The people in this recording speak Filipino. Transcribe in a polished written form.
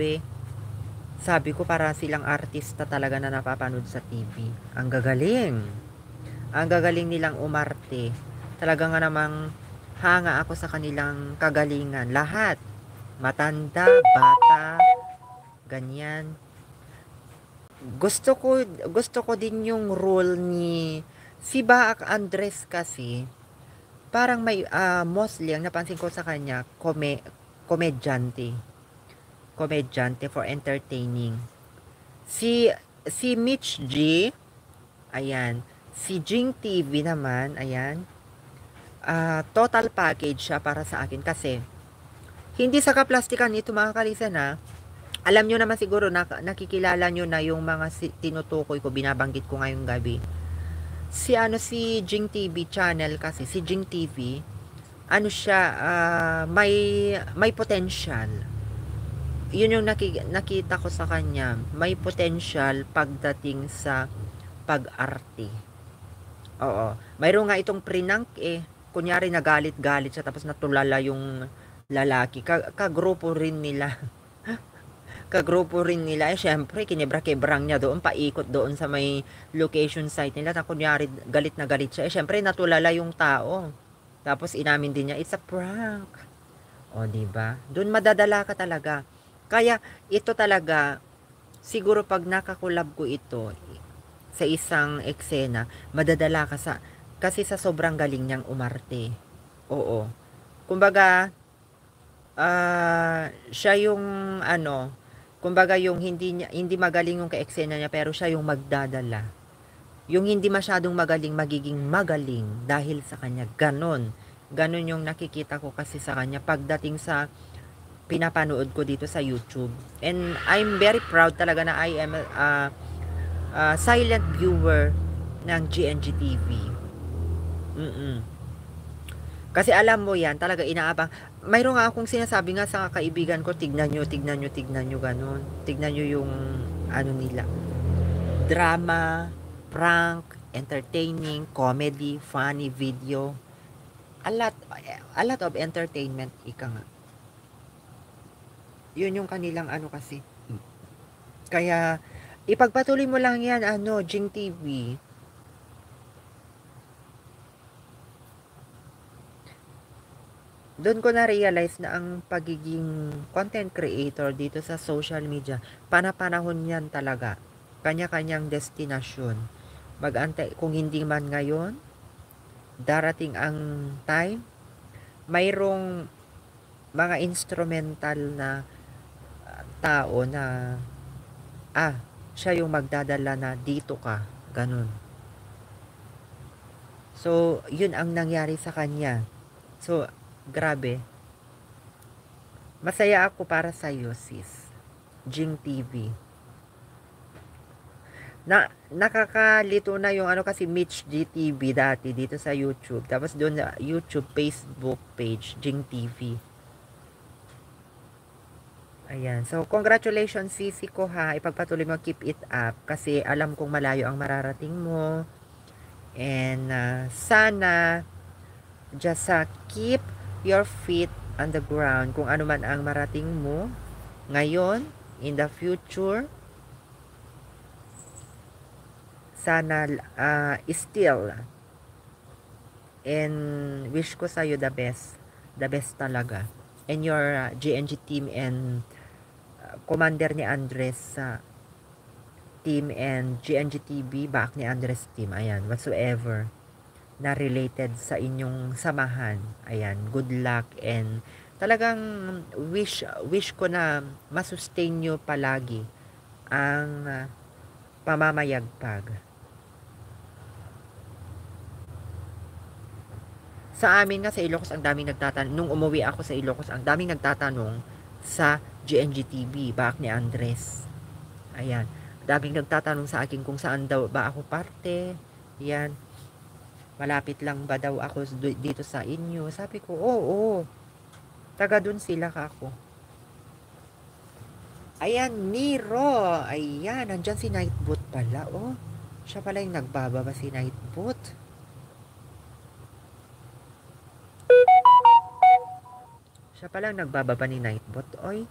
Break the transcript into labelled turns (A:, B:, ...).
A: grabe. Sabi ko para silang artista talaga na napapanood sa TV. Ang gagaling. Ang gagaling nilang umarte. Talaga nga namang hanga ako sa kanilang kagalingan. Lahat. Matanda, bata, ganyan. Gusto ko din yung role ni si Baak Andres kasi parang may mostly ang napansin ko sa kanya komedyante. Komedyante for entertaining. Si si Mitch G, ayan. Si Jing TV naman, ayan. Total package siya para sa akin kasi hindi sa kaplastikan ito mga kalisa na alam nyo naman siguro nakikilala nyo na yung mga tinutukoy ko, binabanggit ko ngayong gabi. Si Jing TV channel kasi, si Jing TV, ano siya, may potential. Yun yung nakita ko sa kanya, may potential pagdating sa pag-arte. Oo. Mayroon nga itong prank kunyari nagalit-galit siya tapos natulala yung lalaki. Kagrupo rin nila. Kagrupo rin nila. Syempre, kinebra-kebrang niya doon, paikot doon sa may location site nila. Na kunyari, galit na galit siya. Syempre, natulala yung tao. Tapos, inamin din niya, it's a prank. O, diba? Doon madadala ka talaga. Kaya, ito talaga, siguro pag nakakulab ko ito, sa isang eksena, madadala ka kasi sa sobrang galing niyang umarte. Oo. Kumbaga, siya yung kumbaga yung hindi magaling yung kaeksena niya pero siya yung magdadala. Yung hindi masyadong magaling magiging magaling dahil sa kanya. Ganon. Ganon yung nakikita ko kasi sa kanya pagdating sa pinapanood ko dito sa YouTube. And I'm very proud talaga na I am silent viewer ng GNG TV. Kasi alam mo yan, talaga inaabang. Mayroon nga akong sinasabi nga sa kaibigan ko, tignan nyo, ganun. Tignan nyo yung, nila. Drama, prank, entertaining, comedy, funny video. A lot of entertainment, ika nga. Yun yung kanilang kasi. Kaya, ipagpatuloy mo lang yan, Jing TV. Doon ko na-realize na ang pagiging content creator dito sa social media, panahon yan talaga. Kanya-kanyang destinasyon. Mag-antay, kung hindi man ngayon, darating ang time, mayroong mga instrumental na tao na, siya yung magdadala na dito ka. Ganun. So, yun ang nangyari sa kanya. So, grabe. Masaya ako para sa iyo, sis. Jing TV. Nakakalito na yung kasi Mitch GTV dati dito sa YouTube. Tapos doon sa YouTube Facebook page, Jing TV. Ayan. So, congratulations, sisi ko ha. Ipagpatuloy mo, keep it up. Kasi alam kong malayo ang mararating mo. And sana just keep your feet on the ground kung ano man ang marating mo ngayon, in the future. Sana still and wish ko sa'yo the best talaga, and your GNG team and commander ni Andres team and GNG TV back ni Andres team, ayan, whatsoever na related sa inyong samahan. Ayan, good luck and talagang wish ko na masustain nyo palagi ang pamamayagpag. Sa amin nga sa Ilocos, ang daming nagtatanong. Nung umuwi ako sa Ilocos, ang daming nagtatanong sa GNG TV, back ni Andres. Ayan, daming nagtatanong sa akin kung saan daw ba ako parte. Yan, malapit lang ba daw ako dito sa inyo? Sabi ko, oo. Taga dun sila ka ako. Ayan, Nero. Ayan, nandyan si Nightbot pala. Oh, siya pala yung nagbababa si Nightbot. Siya pala yung nagbababa ni Nightbot. Oy,